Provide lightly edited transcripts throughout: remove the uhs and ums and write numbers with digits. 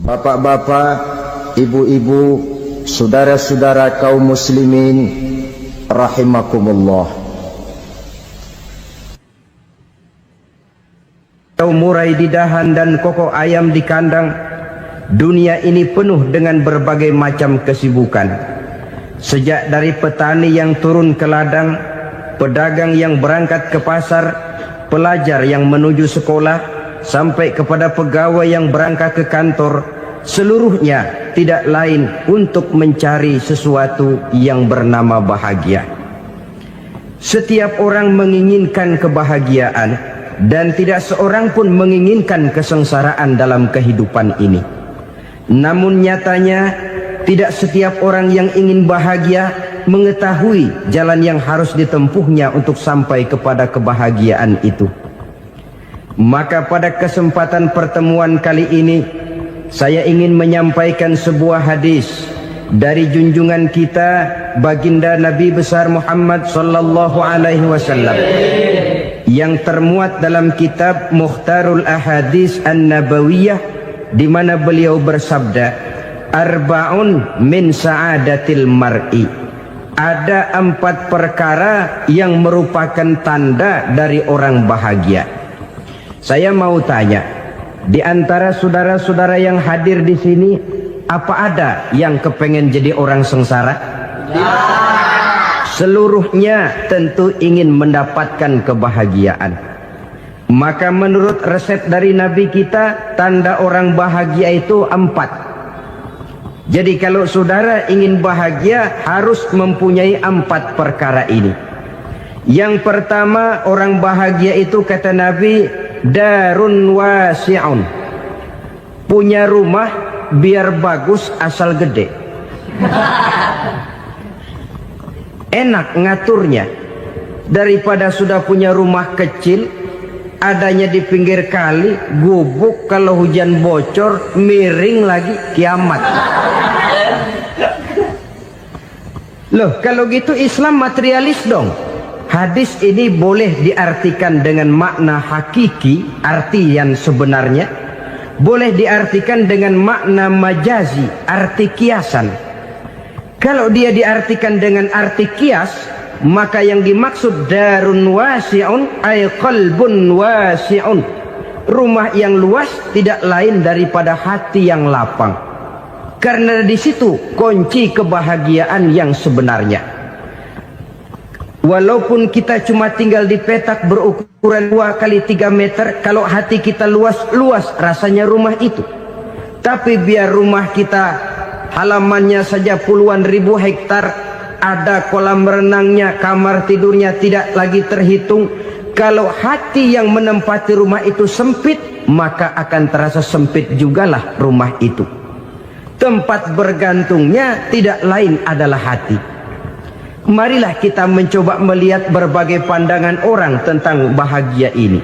Bapak-bapak, ibu-ibu, saudara-saudara kaum muslimin rahimakumullah. Murai di dahan dan koko ayam di kandang, dunia ini penuh dengan berbagai macam kesibukan. Sejak dari petani yang turun ke ladang, pedagang yang berangkat ke pasar, pelajar yang menuju sekolah, sampai kepada pegawai yang berangkat ke kantor, seluruhnya tidak lain untuk mencari sesuatu yang bernama bahagia. Setiap orang menginginkan kebahagiaan, dan tidak seorang pun menginginkan kesengsaraan dalam kehidupan ini. Namun nyatanya tidak setiap orang yang ingin bahagia mengetahui jalan yang harus ditempuhnya untuk sampai kepada kebahagiaan itu. Maka pada kesempatan pertemuan kali ini, saya ingin menyampaikan sebuah hadis dari junjungan kita baginda Nabi besar Muhammad sallallahu alaihi wasallam yang termuat dalam kitab Mukhtarul Ahadits An-Nabawiyah, di mana beliau bersabda, arba'un min sa'adatil mar'i. Ada 4 perkara yang merupakan tanda dari orang bahagia. Saya mau tanya, di antara saudara-saudara yang hadir di sini, apa ada yang kepengen jadi orang sengsara? Ya. Seluruhnya tentu ingin mendapatkan kebahagiaan. Maka menurut resep dari Nabi kita, tanda orang bahagia itu 4. Jadi kalau saudara ingin bahagia, harus mempunyai 4 perkara ini. Yang pertama, orang bahagia itu kata Nabi, darun wasi'un. Punya rumah biar bagus asal gede. Enak ngaturnya, daripada sudah punya rumah kecil adanya di pinggir kali, gubuk, kalau hujan bocor, miring lagi, kiamat. Loh, kalau gitu Islam materialis dong. Hadis ini boleh diartikan dengan makna hakiki, arti yang sebenarnya, boleh diartikan dengan makna majazi, arti kiasan. Kalau dia diartikan dengan arti kias, maka yang dimaksud darun wasi'un ay qalbun wasi'un. Rumah yang luas tidak lain daripada hati yang lapang. Karena di situ kunci kebahagiaan yang sebenarnya. Walaupun kita cuma tinggal di petak berukuran 2 kali 3 meter, kalau hati kita luas-luas rasanya rumah itu. Tapi biar rumah kita halamannya saja puluhan ribu hektar, ada kolam renangnya, kamar tidurnya tidak lagi terhitung. Kalau hati yang menempati rumah itu sempit, maka akan terasa sempit jugalah rumah itu. Tempat bergantungnya tidak lain adalah hati. Marilah kita mencoba melihat berbagai pandangan orang tentang bahagia ini.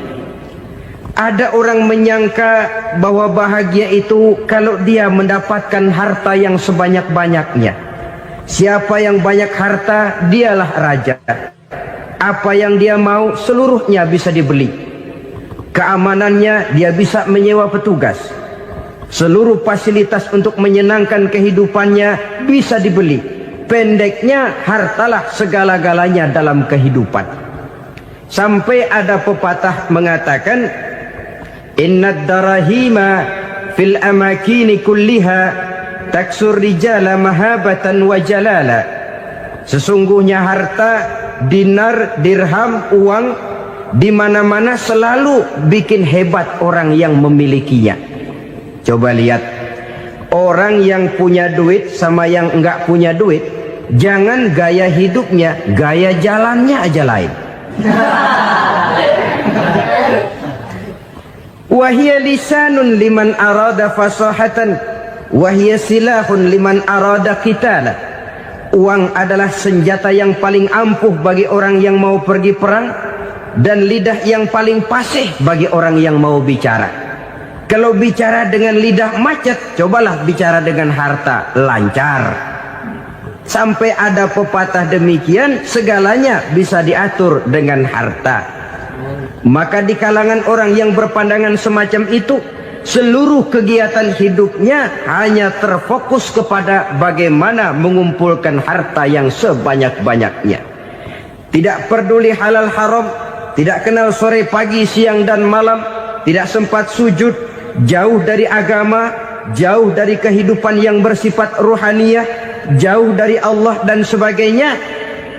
Ada orang menyangka bahwa bahagia itu kalau dia mendapatkan harta yang sebanyak-banyaknya. Siapa yang banyak harta, dialah raja. Apa yang dia mau, seluruhnya bisa dibeli. Keamanannya, dia bisa menyewa petugas. Seluruh fasilitas untuk menyenangkan kehidupannya bisa dibeli. Pendeknya, hartalah segala-galanya dalam kehidupan. Sampai ada pepatah mengatakan, innad darahima fil amakini kulliha taksur rijala mahabatan wa jalala. Sesungguhnya harta, dinar, dirham, uang di mana-mana selalu bikin hebat orang yang memilikinya. Coba lihat, orang yang punya duit sama yang enggak punya duit, jangan gaya hidupnya, gaya jalannya aja lain. Wahia lisanun liman arada fasahatan, wahia silahun liman arada qitala. Uang adalah senjata yang paling ampuh bagi orang yang mau pergi perang, dan lidah yang paling fasih bagi orang yang mau bicara. Kalau bicara dengan lidah macet, cobalah bicara dengan harta, lancar. Sampai ada pepatah demikian, segalanya bisa diatur dengan harta. Maka di kalangan orang yang berpandangan semacam itu, seluruh kegiatan hidupnya hanya terfokus kepada bagaimana mengumpulkan harta yang sebanyak-banyaknya. Tidak peduli halal haram, tidak kenal sore pagi siang dan malam, tidak sempat sujud, jauh dari agama, jauh dari kehidupan yang bersifat ruhaniyah, jauh dari Allah dan sebagainya.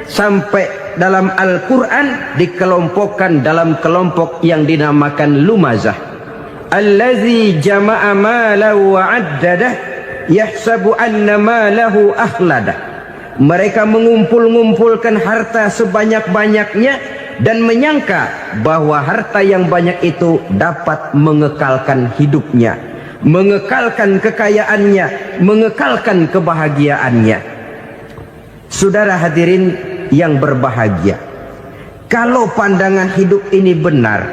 Sampai dalam Al-Quran dikelompokkan dalam kelompok yang dinamakan lumazah. Allazi jama'a malahu wa 'addadah yahsabu anna malahu akhladah. Mereka mengumpul-ngumpulkan harta sebanyak-banyaknya dan menyangka bahwa harta yang banyak itu dapat mengekalkan hidupnya, mengekalkan kekayaannya, mengekalkan kebahagiaannya. Saudara hadirin yang berbahagia, kalau pandangan hidup ini benar,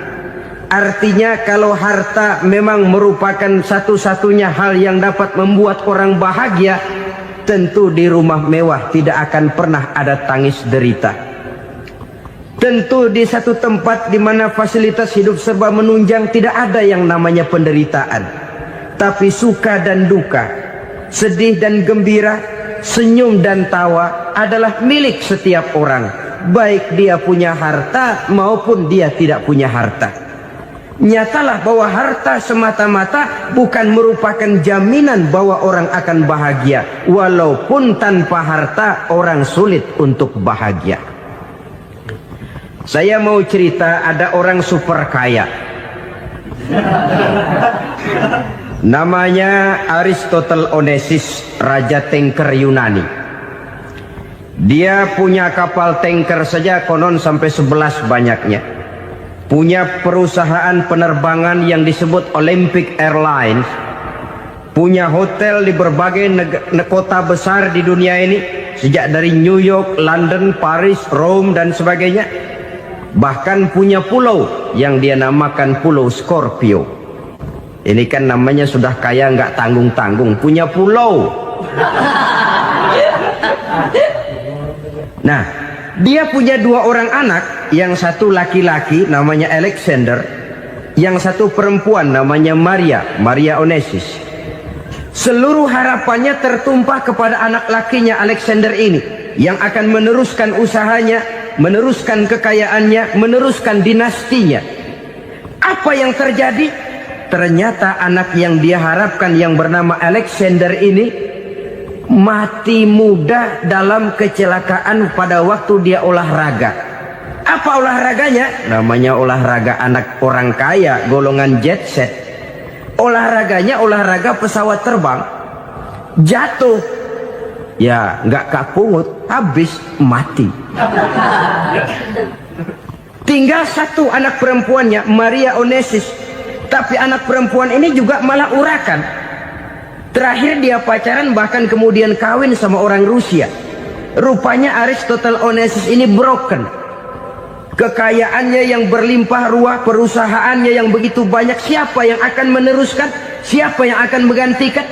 artinya kalau harta memang merupakan satu-satunya hal yang dapat membuat orang bahagia, tentu di rumah mewah tidak akan pernah ada tangis derita. Tentu di satu tempat di mana fasilitas hidup serba menunjang tidak ada yang namanya penderitaan. Tapi suka dan duka, sedih dan gembira, senyum dan tawa adalah milik setiap orang, baik dia punya harta maupun dia tidak punya harta. Nyatalah bahwa harta semata-mata bukan merupakan jaminan bahwa orang akan bahagia. Walaupun tanpa harta orang sulit untuk bahagia. Saya mau cerita, ada orang super kaya. Namanya Aristotle Onassis, Raja Tanker Yunani. Dia punya kapal tanker saja konon sampai 11 banyaknya. Punya perusahaan penerbangan yang disebut Olympic Airlines. Punya hotel di berbagai kota besar di dunia ini, sejak dari New York, London, Paris, Rome dan sebagainya. Bahkan punya pulau yang dia namakan Pulau Scorpio. Ini kan namanya sudah kaya nggak tanggung-tanggung, punya pulau. Nah, dia punya 2 orang anak, yang satu laki-laki namanya Alexander, yang satu perempuan namanya Maria Onassis. Seluruh harapannya tertumpah kepada anak lakinya Alexander ini, yang akan meneruskan usahanya, meneruskan kekayaannya, meneruskan dinastinya. Apa yang terjadi? Ternyata anak yang dia harapkan yang bernama Alexander ini mati muda dalam kecelakaan pada waktu dia olahraga. Apa olahraganya? Namanya olahraga anak orang kaya, golongan jet set. Olahraganya olahraga pesawat terbang. Jatuh, ya nggak kapungut, habis mati. Tinggal satu anak perempuannya, Maria Onassis. Tapi anak perempuan ini juga malah urakan. Terakhir dia pacaran, bahkan kemudian kawin sama orang Rusia. Rupanya Aristotle Onassis ini broken. Kekayaannya yang berlimpah ruah, perusahaannya yang begitu banyak, siapa yang akan meneruskan? Siapa yang akan menggantikan?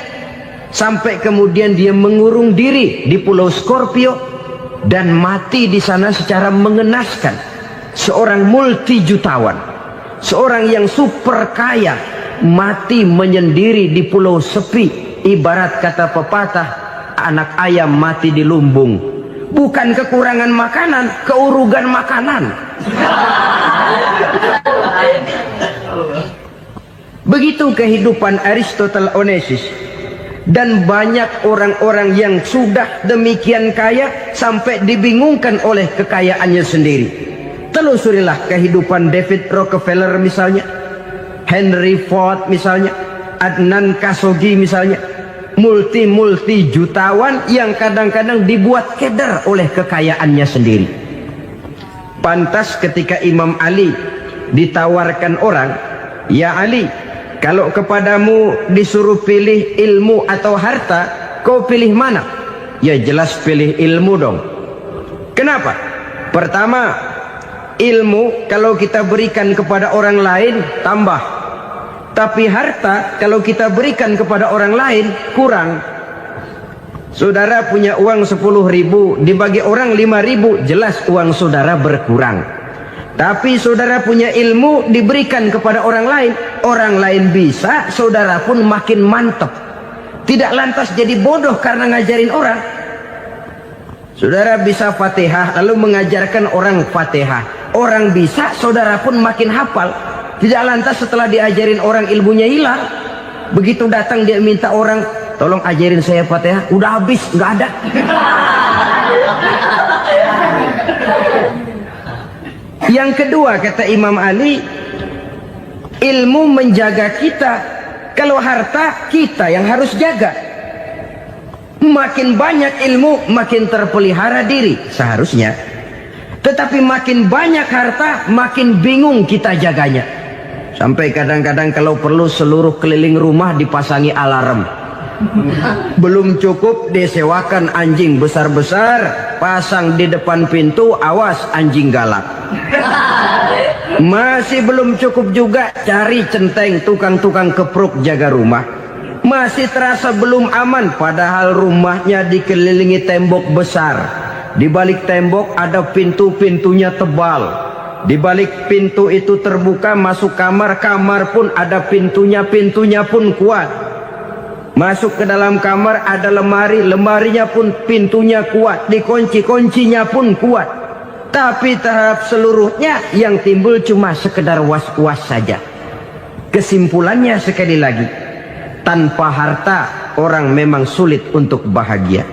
Sampai kemudian dia mengurung diri di Pulau Scorpio dan mati di sana secara mengenaskan. Seorang multi jutawan, seorang yang super kaya, mati menyendiri di pulau sepi. Ibarat kata pepatah, anak ayam mati di lumbung. Bukan kekurangan makanan, keurugan makanan. Begitu kehidupan Aristotle Onassis. Dan banyak orang-orang yang sudah demikian kaya sampai dibingungkan oleh kekayaannya sendiri. Telusurilah kehidupan David Rockefeller misalnya, Henry Ford misalnya, Adnan Khashoggi misalnya. Multi jutawan yang kadang-kadang dibuat keder oleh kekayaannya sendiri. Pantas ketika Imam Ali ditawarkan orang, "Ya Ali, kalau kepadamu disuruh pilih ilmu atau harta, kau pilih mana?" Ya jelas pilih ilmu dong. Kenapa? Pertama, ilmu kalau kita berikan kepada orang lain tambah. Tapi harta kalau kita berikan kepada orang lain kurang. Saudara punya uang 10.000, dibagi orang 5.000, jelas uang saudara berkurang. Tapi saudara punya ilmu diberikan kepada orang lain bisa, saudara pun makin mantap. Tidak lantas jadi bodoh karena ngajarin orang. Saudara bisa Fatihah lalu mengajarkan orang Fatihah. Orang bisa, saudara pun makin hafal. Tidak lantas setelah diajarin orang ilmunya hilang. Begitu datang dia minta orang, tolong ajarin saya Fatihah, udah habis, nggak ada. Yang kedua kata Imam Ali, ilmu menjaga kita. Kalau harta, kita yang harus jaga. Makin banyak ilmu, makin terpelihara diri seharusnya. Tetapi makin banyak harta, makin bingung kita jaganya. Sampai kadang-kadang kalau perlu seluruh keliling rumah dipasangi alarm. Belum cukup disewakan anjing besar-besar, pasang di depan pintu, awas anjing galak. Masih belum cukup juga, cari centeng tukang-tukang kepruk jaga rumah. Masih terasa belum aman, padahal rumahnya dikelilingi tembok besar. Di balik tembok ada pintu-pintunya tebal. Di balik pintu itu terbuka masuk kamar, kamar pun ada pintunya, pintunya pun kuat. Masuk ke dalam kamar ada lemari, lemarinya pun pintunya kuat, dikunci, kuncinya pun kuat. Tapi terhadap seluruhnya yang timbul cuma sekedar was-was saja. Kesimpulannya sekali lagi, tanpa harta orang memang sulit untuk bahagia.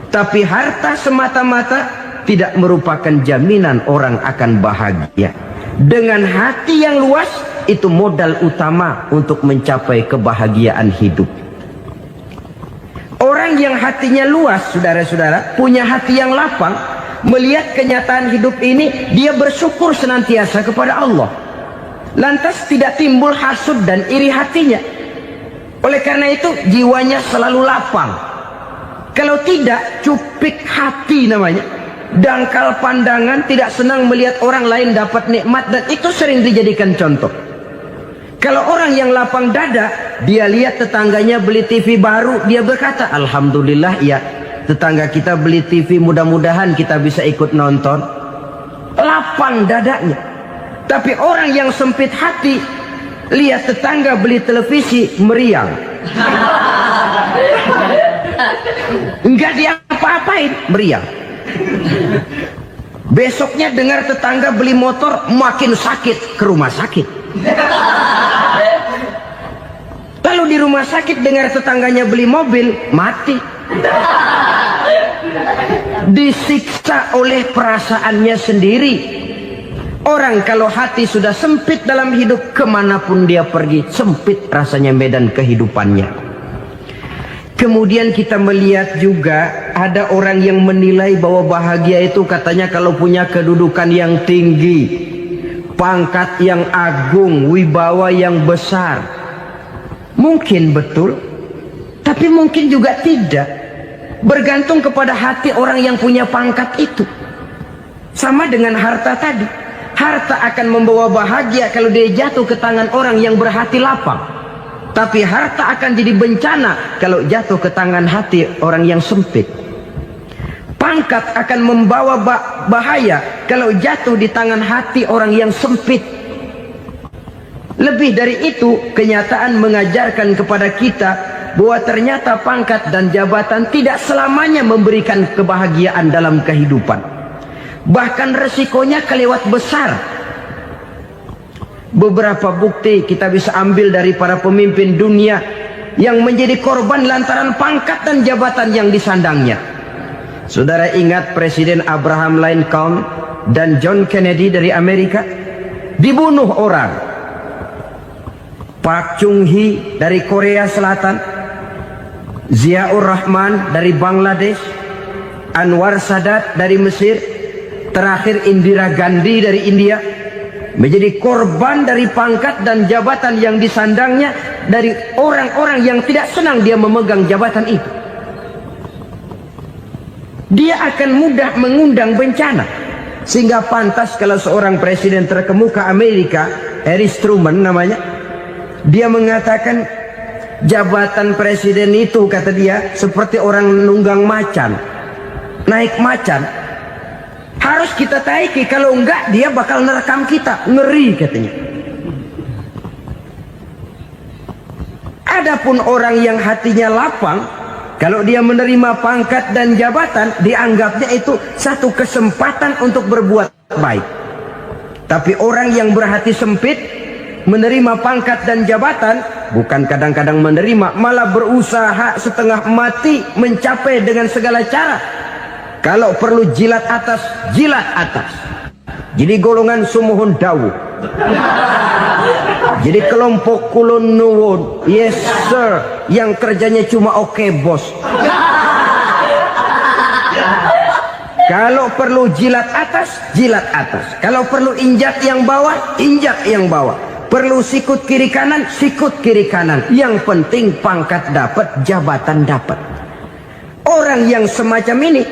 Tapi harta semata-mata tidak merupakan jaminan orang akan bahagia. Dengan hati yang luas, itu modal utama untuk mencapai kebahagiaan hidup. Orang yang hatinya luas, saudara-saudara, punya hati yang lapang, melihat kenyataan hidup ini, dia bersyukur senantiasa kepada Allah. Lantas tidak timbul hasud dan iri hatinya. Oleh karena itu, jiwanya selalu lapang. Kalau tidak, cupik hati namanya. Dangkal pandangan, tidak senang melihat orang lain dapat nikmat, dan itu sering dijadikan contoh. Kalau orang yang lapang dada, dia lihat tetangganya beli TV baru, dia berkata, alhamdulillah ya, tetangga kita beli TV, mudah-mudahan kita bisa ikut nonton. Lapang dadanya. Tapi orang yang sempit hati, lihat tetangga beli televisi, meriang. Enggak diapa-apain, meriang. Besoknya dengar tetangga beli motor, makin sakit, ke rumah sakit. Lalu di rumah sakit dengar tetangganya beli mobil, mati. Disiksa oleh perasaannya sendiri. Orang kalau hati sudah sempit dalam hidup, kemanapun dia pergi, sempit rasanya medan kehidupannya. Kemudian kita melihat juga ada orang yang menilai bahwa bahagia itu katanya kalau punya kedudukan yang tinggi, pangkat yang agung, wibawa yang besar. Mungkin betul, tapi mungkin juga tidak. Bergantung kepada hati orang yang punya pangkat itu. Sama dengan harta tadi. Harta akan membawa bahagia kalau dia jatuh ke tangan orang yang berhati lapang. Tapi harta akan jadi bencana kalau jatuh ke tangan hati orang yang sempit. Pangkat akan membawa bahaya kalau jatuh di tangan hati orang yang sempit. Lebih dari itu, kenyataan mengajarkan kepada kita bahwa ternyata pangkat dan jabatan tidak selamanya memberikan kebahagiaan dalam kehidupan. Bahkan resikonya kelewat besar. Beberapa bukti kita bisa ambil dari para pemimpin dunia yang menjadi korban lantaran pangkat dan jabatan yang disandangnya. Saudara ingat Presiden Abraham Lincoln dan John Kennedy dari Amerika? Dibunuh orang. Park Chung-hee dari Korea Selatan, Ziaur Rahman dari Bangladesh, Anwar Sadat dari Mesir, terakhir Indira Gandhi dari India, menjadi korban dari pangkat dan jabatan yang disandangnya dari orang-orang yang tidak senang dia memegang jabatan itu. Dia akan mudah mengundang bencana. Sehingga pantas kalau seorang presiden terkemuka Amerika, Harry Truman namanya, dia mengatakan jabatan presiden itu, kata dia, seperti orang nunggang macan, naik macan. harus kita taiki, kalau enggak dia bakal nerekam kita. Ngeri katanya. Adapun orang yang hatinya lapang, kalau dia menerima pangkat dan jabatan, dianggapnya itu satu kesempatan untuk berbuat baik. Tapi orang yang berhati sempit, menerima pangkat dan jabatan, bukan kadang-kadang menerima, malah berusaha setengah mati mencapai dengan segala cara. Kalau perlu jilat atas, jilat atas. Jadi golongan sumuhun dawuh. Jadi kelompok kulon nuwun, yes sir, yang kerjanya cuma oke bos. Kalau perlu jilat atas, jilat atas. Kalau perlu injak yang bawah, injak yang bawah. Perlu sikut kiri kanan, sikut kiri kanan. Yang penting pangkat dapat, jabatan dapat. Orang yang semacam ini,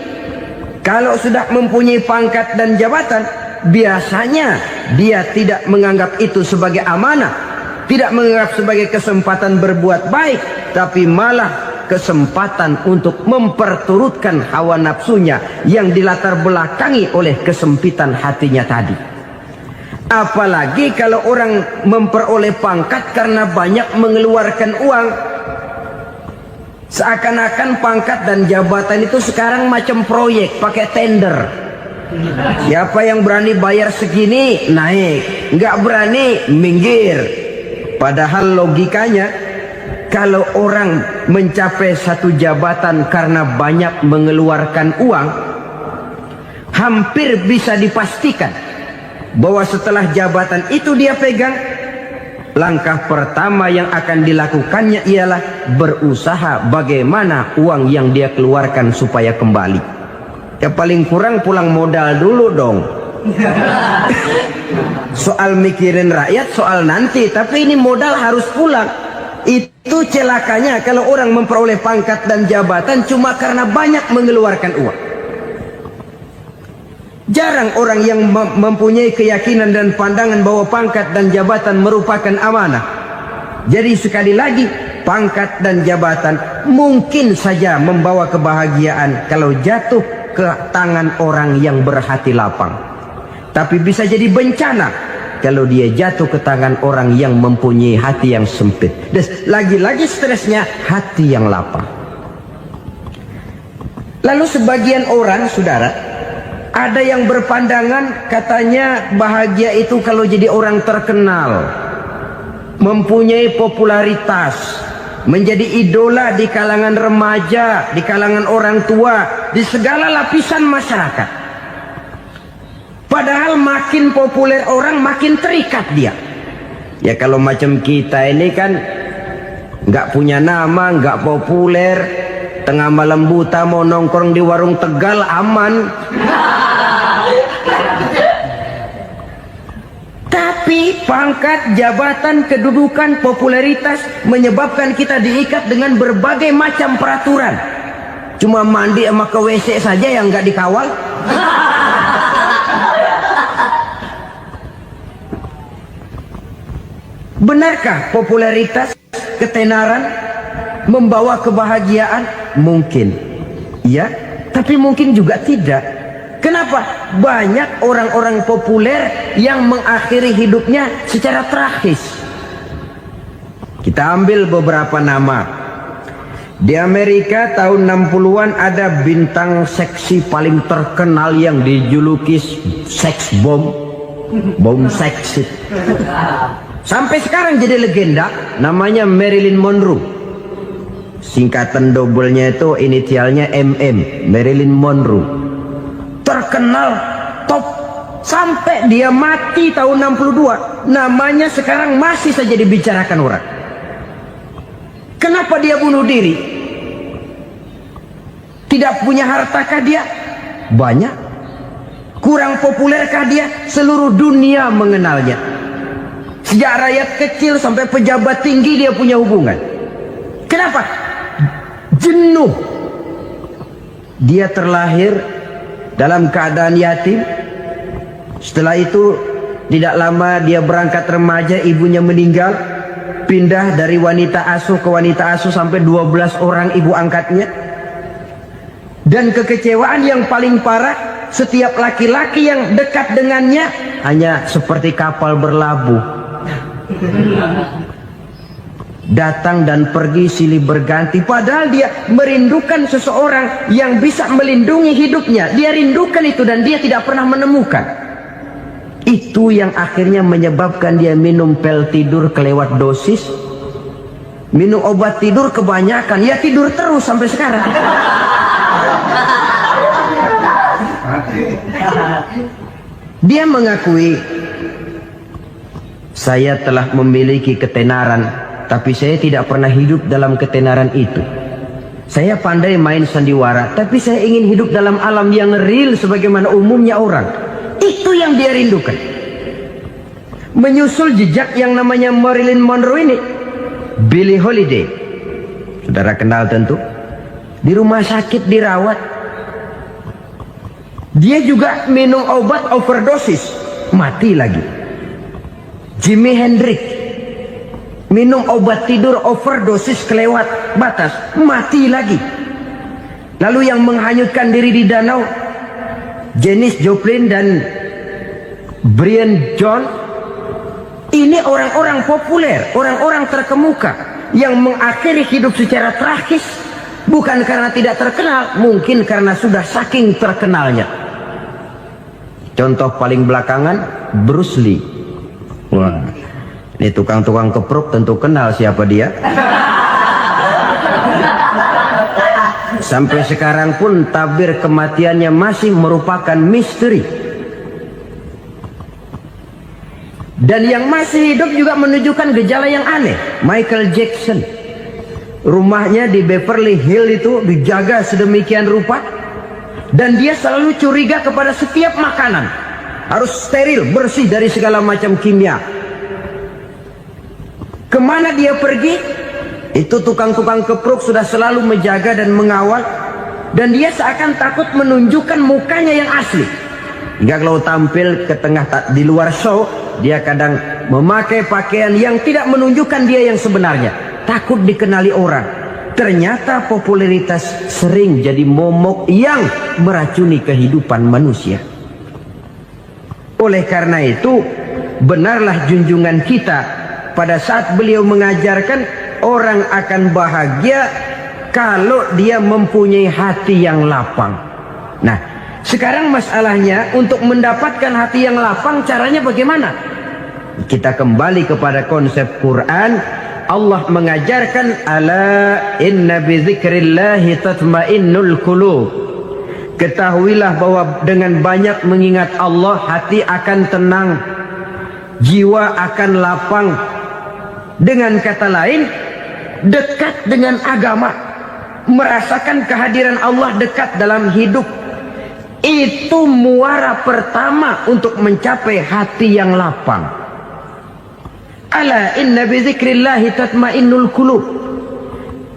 kalau sudah mempunyai pangkat dan jabatan, biasanya dia tidak menganggap itu sebagai amanah, tidak menganggap sebagai kesempatan berbuat baik, tapi malah kesempatan untuk memperturutkan hawa nafsunya yang dilatar belakangi oleh kesempitan hatinya tadi. Apalagi kalau orang memperoleh pangkat karena banyak mengeluarkan uang, seakan-akan pangkat dan jabatan itu sekarang macam proyek pakai tender. Siapa yang berani bayar segini naik, nggak berani minggir. Padahal logikanya, kalau orang mencapai satu jabatan karena banyak mengeluarkan uang, hampir bisa dipastikan bahwa setelah jabatan itu dia pegang, langkah pertama yang akan dilakukannya ialah berusaha bagaimana uang yang dia keluarkan supaya kembali. Ya paling kurang pulang modal dulu dong. Soal mikirin rakyat soal nanti, tapi ini modal harus pulang. Itu celakanya kalau orang memperoleh pangkat dan jabatan cuma karena banyak mengeluarkan uang. Jarang orang yang mempunyai keyakinan dan pandangan bahwa pangkat dan jabatan merupakan amanah. Jadi sekali lagi, pangkat dan jabatan mungkin saja membawa kebahagiaan kalau jatuh ke tangan orang yang berhati lapang. Tapi bisa jadi bencana kalau dia jatuh ke tangan orang yang mempunyai hati yang sempit. Dan lagi-lagi stresnya hati yang lapang. Lalu sebagian orang, saudara, ada yang berpandangan katanya bahagia itu kalau jadi orang terkenal, mempunyai popularitas, menjadi idola di kalangan remaja, di kalangan orang tua, di segala lapisan masyarakat. Padahal makin populer orang, makin terikat dia. Ya kalau macam kita ini kan nggak punya nama, nggak populer, tengah malam buta mau nongkrong di warung Tegal aman. Tapi pangkat, jabatan, kedudukan, popularitas menyebabkan kita diikat dengan berbagai macam peraturan. Cuma mandi sama ke WC saja yang nggak dikawal. Benarkah popularitas, ketenaran membawa kebahagiaan? Mungkin, ya, tapi mungkin juga tidak. Kenapa? Banyak orang-orang populer yang mengakhiri hidupnya secara tragis. Kita ambil beberapa nama. Di Amerika tahun 60-an ada bintang seksi paling terkenal yang dijuluki sex bomb, bom seksi. Sampai sekarang jadi legenda, namanya Marilyn Monroe. Singkatan dobelnya itu inisialnya MM, Marilyn Monroe. Terkenal, top, sampai dia mati tahun 62. Namanya sekarang masih saja dibicarakan orang. Kenapa dia bunuh diri? Tidak punya hartakah dia? Banyak. Kurang populerkah dia? Seluruh dunia mengenalnya. Sejak rakyat kecil sampai pejabat tinggi dia punya hubungan. Kenapa? Jenuh. Dia terlahir dalam keadaan yatim. Setelah itu tidak lama dia berangkat remaja, ibunya meninggal, pindah dari wanita asuh ke wanita asuh sampai 12 orang ibu angkatnya. Dan kekecewaan yang paling parah, setiap laki-laki yang dekat dengannya hanya seperti kapal berlabuh, datang dan pergi silih berganti. Padahal dia merindukan seseorang yang bisa melindungi hidupnya. Dia rindukan itu dan dia tidak pernah menemukan. Itu yang akhirnya menyebabkan dia minum pil tidur kelewat dosis, minum obat tidur kebanyakan, ya tidur terus sampai sekarang. Dia mengakui, saya telah memiliki ketenaran, tapi saya tidak pernah hidup dalam ketenaran itu. Saya pandai main sandiwara, tapi saya ingin hidup dalam alam yang real sebagaimana umumnya orang. Itu yang dia rindukan. Menyusul jejak yang namanya Marilyn Monroe ini, Billie Holiday, saudara kenal tentu, di rumah sakit dirawat. Dia juga minum obat overdosis, mati lagi. Jimi Hendrix minum obat tidur overdosis kelewat batas, mati lagi. Lalu yang menghanyutkan diri di danau, Janis Joplin dan Brian Jones. Ini orang-orang populer, orang-orang terkemuka yang mengakhiri hidup secara tragis, bukan karena tidak terkenal, mungkin karena sudah saking terkenalnya. Contoh paling belakangan, Bruce Lee. Wah, ini tukang-tukang kepruk tentu kenal siapa dia. Sampai sekarang pun tabir kematiannya masih merupakan misteri. Dan yang masih hidup juga menunjukkan gejala yang aneh. Michael Jackson, rumahnya di Beverly Hills itu dijaga sedemikian rupa, dan dia selalu curiga kepada setiap makanan harus steril, bersih dari segala macam kimia. Kemana dia pergi, itu tukang-tukang kepruk sudah selalu menjaga dan mengawal, dan dia seakan takut menunjukkan mukanya yang asli. Hingga kalau tampil ke tengah di luar show, dia kadang memakai pakaian yang tidak menunjukkan dia yang sebenarnya, takut dikenali orang. Ternyata popularitas sering jadi momok yang meracuni kehidupan manusia. Oleh karena itu, benarlah junjungan kita pada saat beliau mengajarkan orang akan bahagia kalau dia mempunyai hati yang lapang. Nah, sekarang masalahnya untuk mendapatkan hati yang lapang, caranya bagaimana? Kita kembali kepada konsep Quran. Allah mengajarkan, ala inna bi dzikrillahi tatmainnul qulub. Ketahuilah bahwa dengan banyak mengingat Allah, hati akan tenang, jiwa akan lapang. Dengan kata lain, dekat dengan agama, merasakan kehadiran Allah dekat dalam hidup. Itu muara pertama untuk mencapai hati yang lapang. Ala inna bi dzikrillahi tatmainnul qulub.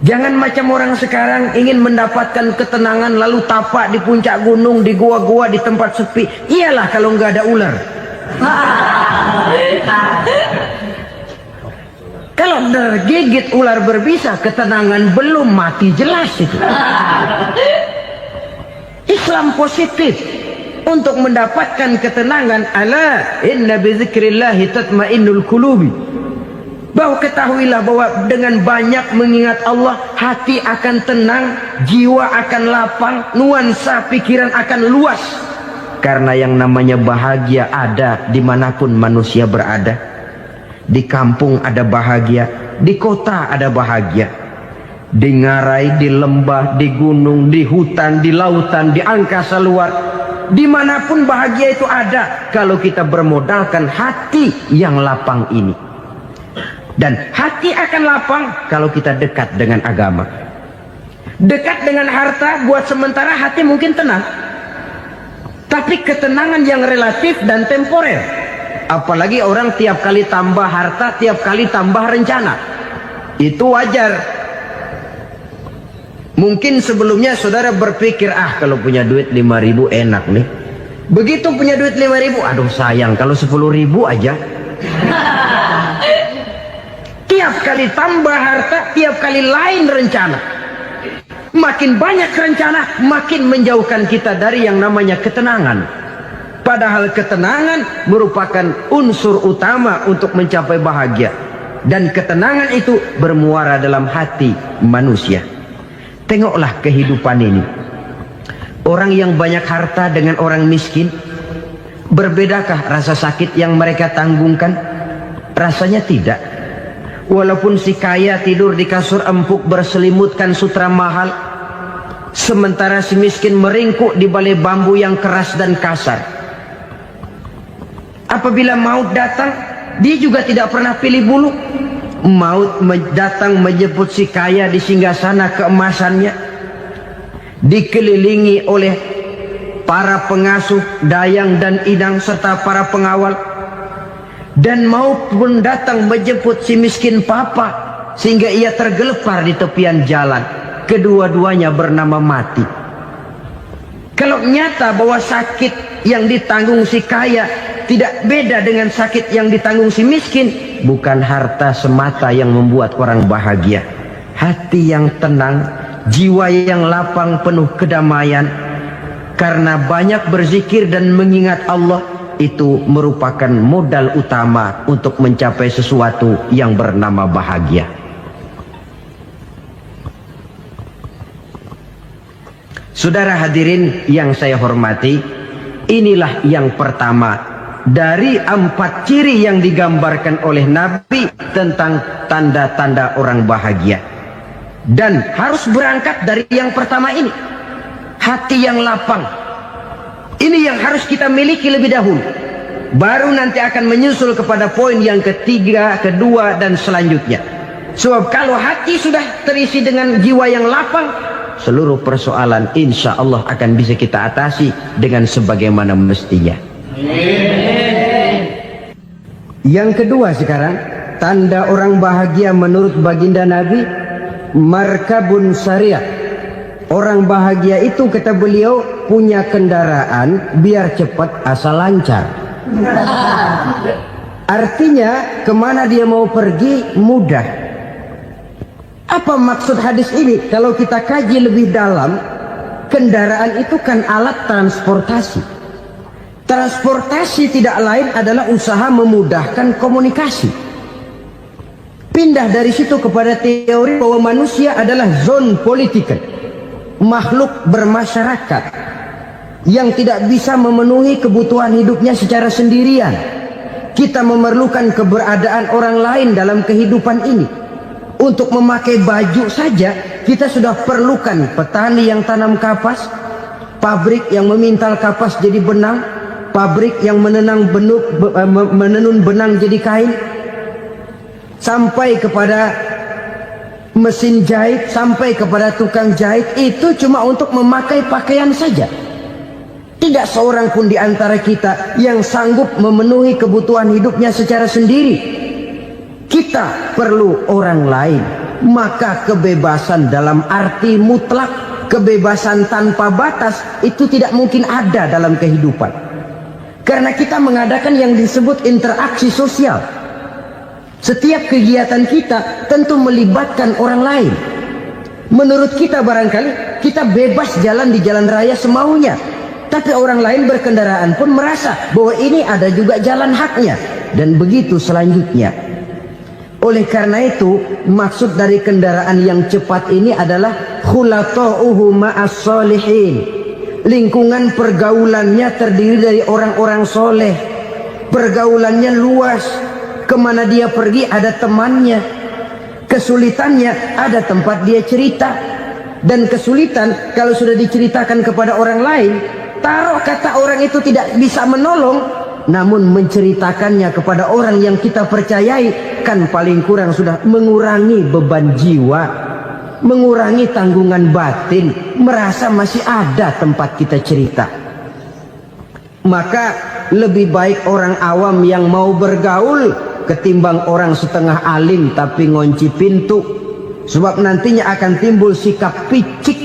Jangan macam orang sekarang ingin mendapatkan ketenangan lalu tapak di puncak gunung, di gua-gua, di tempat sepi. Iyalah kalau nggak ada ular. Kalau tergigit ular berbisa, ketenangan belum, mati jelas itu. Islam positif untuk mendapatkan ketenangan. Ala inna bi dzikrillahi tatmainnul qulubi. Bahwa ketahuilah bahwa dengan banyak mengingat Allah, hati akan tenang, jiwa akan lapang, nuansa pikiran akan luas. Karena yang namanya bahagia ada dimanapun manusia berada. Di kampung ada bahagia, di kota ada bahagia, di ngarai, di lembah, di gunung, di hutan, di lautan, di angkasa luar, dimanapun bahagia itu ada kalau kita bermodalkan hati yang lapang ini. Dan hati akan lapang kalau kita dekat dengan agama. Dekat dengan harta buat sementara hati mungkin tenang, tapi ketenangan yang relatif dan temporer. Apalagi orang tiap kali tambah harta, tiap kali tambah rencana. Itu wajar. Mungkin sebelumnya saudara berpikir, kalau punya duit 5.000 enak nih. Begitu punya duit 5.000, aduh sayang kalau 10.000 aja. Tiap kali tambah harta, tiap kali lain rencana. Makin banyak rencana, makin menjauhkan kita dari yang namanya ketenangan. Padahal ketenangan merupakan unsur utama untuk mencapai bahagia. Dan ketenangan itu bermuara dalam hati manusia. Tengoklah kehidupan ini. Orang yang banyak harta dengan orang miskin, berbedakah rasa sakit yang mereka tanggungkan? Rasanya tidak. Walaupun si kaya tidur di kasur empuk berselimutkan sutra mahal, sementara si miskin meringkuk di balai bambu yang keras dan kasar. Apabila maut datang, dia juga tidak pernah pilih bulu. Maut datang menjemput si kaya di singgasana keemasannya, dikelilingi oleh para pengasuh, dayang dan idang serta para pengawal. Dan maut pun datang menjemput si miskin papa, sehingga ia tergelepar di tepian jalan. Kedua-duanya bernama mati. Kalau nyata bahwa sakit yang ditanggung si kaya tidak beda dengan sakit yang ditanggung si miskin, bukan harta semata yang membuat orang bahagia. Hati yang tenang, jiwa yang lapang penuh kedamaian, karena banyak berzikir dan mengingat Allah, itu merupakan modal utama untuk mencapai sesuatu yang bernama bahagia. Saudara hadirin yang saya hormati, inilah yang pertama dari 4 ciri yang digambarkan oleh Nabi tentang tanda-tanda orang bahagia. Dan harus berangkat dari yang pertama ini, hati yang lapang. Ini yang harus kita miliki lebih dahulu. Baru nanti akan menyusul kepada poin yang ketiga, kedua, dan selanjutnya. Sebab kalau hati sudah terisi dengan jiwa yang lapang, seluruh persoalan insya Allah akan bisa kita atasi dengan sebagaimana mestinya. Yang kedua sekarang, tanda orang bahagia menurut baginda Nabi, markabun syariah. Orang bahagia itu, kata beliau, punya kendaraan biar cepat asal lancar. Artinya kemana dia mau pergi mudah. Apa maksud hadis ini? Kalau kita kaji lebih dalam, kendaraan itu kan alat transportasi. Transportasi tidak lain adalah usaha memudahkan komunikasi. Pindah dari situ kepada teori bahwa manusia adalah zon political, makhluk bermasyarakat yang tidak bisa memenuhi kebutuhan hidupnya secara sendirian. Kita memerlukan keberadaan orang lain dalam kehidupan ini. Untuk memakai baju saja kita sudah perlukan petani yang tanam kapas, pabrik yang memintal kapas jadi benang, pabrik yang menenun benang jadi kain, sampai kepada mesin jahit, sampai kepada tukang jahit. Itu cuma untuk memakai pakaian saja. Tidak seorang pun di antara kita yang sanggup memenuhi kebutuhan hidupnya secara sendiri. Kita perlu orang lain. Maka kebebasan dalam arti mutlak, kebebasan tanpa batas, itu tidak mungkin ada dalam kehidupan. Karena kita mengadakan yang disebut interaksi sosial. Setiap kegiatan kita tentu melibatkan orang lain. Menurut kita barangkali kita bebas jalan di jalan raya semaunya, tapi orang lain berkendaraan pun merasa bahwa ini ada juga jalan haknya, dan begitu selanjutnya. Oleh karena itu, maksud dari kendaraan yang cepat ini adalah khulato'uhu ma'as solihin. Lingkungan pergaulannya terdiri dari orang-orang soleh. Pergaulannya luas. Kemana dia pergi ada temannya. Kesulitannya ada tempat dia cerita. Dan kesulitan kalau sudah diceritakan kepada orang lain, taruh kata orang itu tidak bisa menolong, namun menceritakannya kepada orang yang kita percayai, kan paling kurang sudah mengurangi beban jiwa, mengurangi tanggungan batin, merasa masih ada tempat kita cerita. Maka lebih baik orang awam yang mau bergaul ketimbang orang setengah alim tapi ngunci pintu. Sebab nantinya akan timbul sikap picik,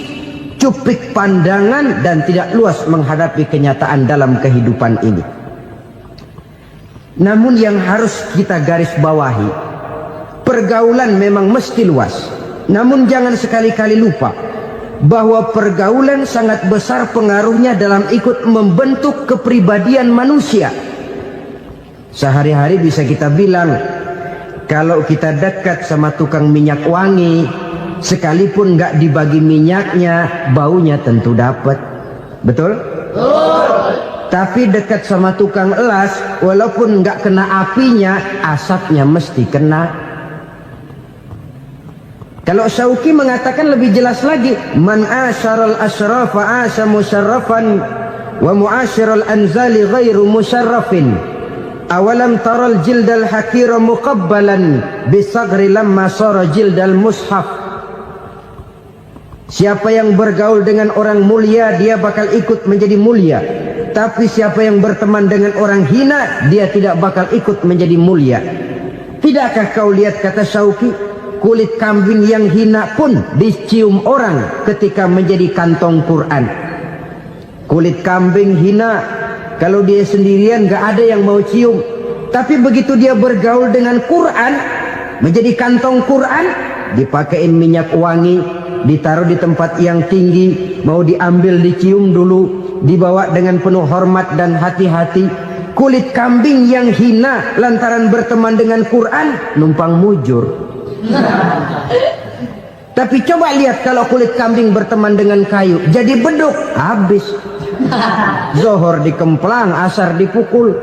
cupik pandangan, dan tidak luas menghadapi kenyataan dalam kehidupan ini. Namun yang harus kita garis bawahi, pergaulan memang mesti luas. Namun jangan sekali-kali lupa bahwa pergaulan sangat besar pengaruhnya dalam ikut membentuk kepribadian manusia. Sehari-hari bisa kita bilang, kalau kita dekat sama tukang minyak wangi, sekalipun nggak dibagi minyaknya, baunya tentu dapat. Betul? Tapi dekat sama tukang elas, walaupun nggak kena apinya, asapnya mesti kena. Kalau Syauqi mengatakan lebih jelas lagi, man asyaral asrafa asa musarrafan wa muasyiral anzali ghairu musarrafin. Awalam taral jildal hakira muqabbalan bisagri lamma sara jildal mushaf. Siapa yang bergaul dengan orang mulia, dia bakal ikut menjadi mulia. Tapi siapa yang berteman dengan orang hina, dia tidak bakal ikut menjadi mulia. Tidakkah kau lihat, kata Syauqi, kulit kambing yang hina pun dicium orang ketika menjadi kantong Quran. Kulit kambing hina, kalau dia sendirian gak ada yang mau cium. Tapi begitu dia bergaul dengan Quran, menjadi kantong Quran, dipakein minyak wangi, ditaruh di tempat yang tinggi, mau diambil dicium dulu, dibawa dengan penuh hormat dan hati-hati. Kulit kambing yang hina lantaran berteman dengan Quran, numpang mujur. Tapi coba lihat kalau kulit kambing berteman dengan kayu, jadi beduk, habis. Zohor dikemplang, asar dipukul.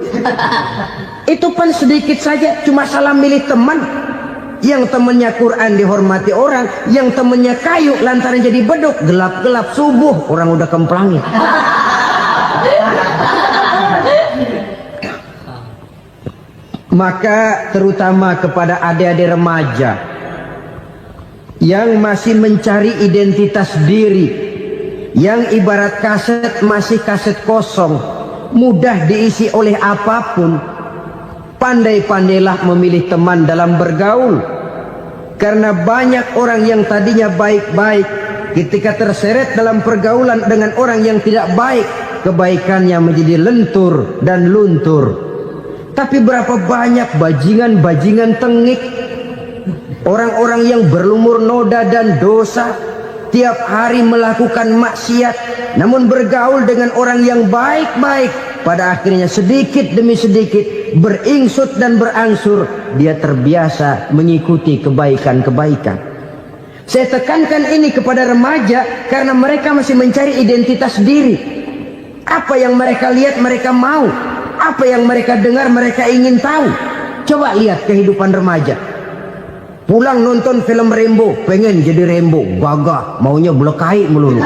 Itu pun sedikit saja, cuma salah milih teman. Yang temannya Quran dihormati orang, yang temannya kayu lantaran jadi beduk, gelap-gelap subuh orang udah kemplangin. Maka terutama kepada adik-adik remaja yang masih mencari identitas diri, yang ibarat kaset masih kaset kosong, mudah diisi oleh apapun, pandai-pandailah memilih teman dalam bergaul. Karena banyak orang yang tadinya baik-baik, ketika terseret dalam pergaulan dengan orang yang tidak baik, kebaikannya menjadi lentur dan luntur. Tapi berapa banyak bajingan-bajingan tengik, orang-orang yang berlumur noda dan dosa, tiap hari melakukan maksiat, namun bergaul dengan orang yang baik-baik, pada akhirnya sedikit demi sedikit beringsut dan berangsur dia terbiasa mengikuti kebaikan-kebaikan. Saya tekankan ini kepada remaja karena mereka masih mencari identitas diri. Apa yang mereka lihat mereka mau, apa yang mereka dengar mereka ingin tahu. Coba lihat kehidupan remaja. Pulang nonton film Rambo, pengen jadi Rambo, gagah, maunya belekai melulu.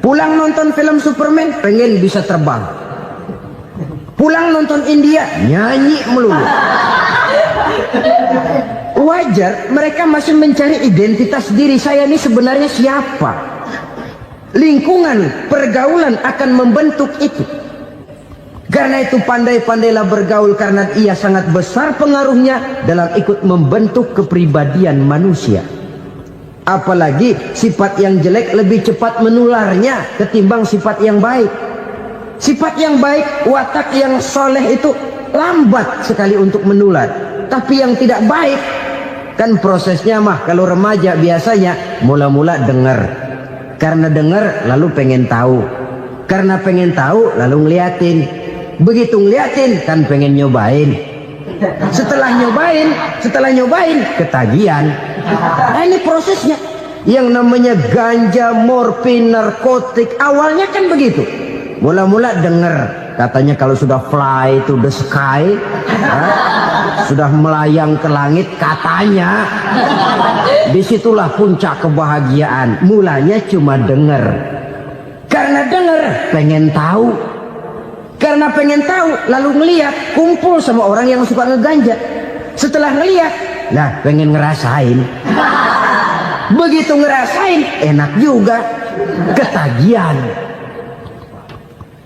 Pulang nonton film Superman, pengen bisa terbang. Pulang nonton India, nyanyi melulu. Wajar, mereka masih mencari identitas diri. Saya ini sebenarnya siapa? Lingkungan, pergaulan akan membentuk itu. Karena itu pandai-pandailah bergaul, karena ia sangat besar pengaruhnya dalam ikut membentuk kepribadian manusia. Apalagi sifat yang jelek lebih cepat menularnya ketimbang sifat yang baik. Sifat yang baik, watak yang soleh itu lambat sekali untuk menular. Tapi yang tidak baik, kan prosesnya mah kalau remaja biasanya mula-mula dengar. Karena dengar lalu pengen tahu. Karena pengen tahu lalu ngeliatin. Begitu ngeliatin kan pengen nyobain. Setelah nyobain ketagihan. Nah, ini prosesnya. Yang namanya ganja, morfin, narkotik, awalnya kan begitu. Mula-mula dengar, katanya kalau sudah fly to the sky, sudah melayang ke langit, katanya disitulah puncak kebahagiaan. Mulanya cuma dengar. Karena dengar pengen tahu. Karena pengen tahu lalu ngeliat, kumpul sama orang yang suka ngeganja. Setelah ngeliat, nah pengen ngerasain. Begitu ngerasain enak juga, ketagihan.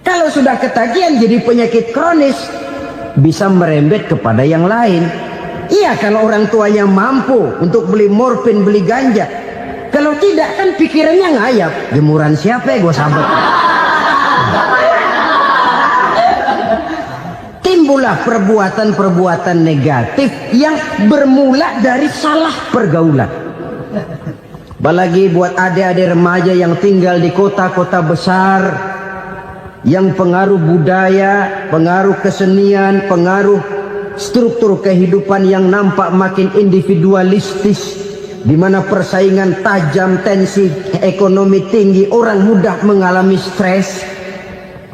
Kalau sudah ketagihan jadi penyakit kronis, bisa merembet kepada yang lain. Iya, kalau orang tuanya mampu untuk beli morfin, beli ganja. Kalau tidak kan pikirannya ngayap, jemuran siapa ya gue sabet. Timbullah perbuatan-perbuatan negatif yang bermula dari salah pergaulan. Apalagi buat adik-adik remaja yang tinggal di kota-kota besar, yang pengaruh budaya, pengaruh kesenian, pengaruh struktur kehidupan yang nampak makin individualistis, di mana persaingan tajam, tensi ekonomi tinggi, orang mudah mengalami stres.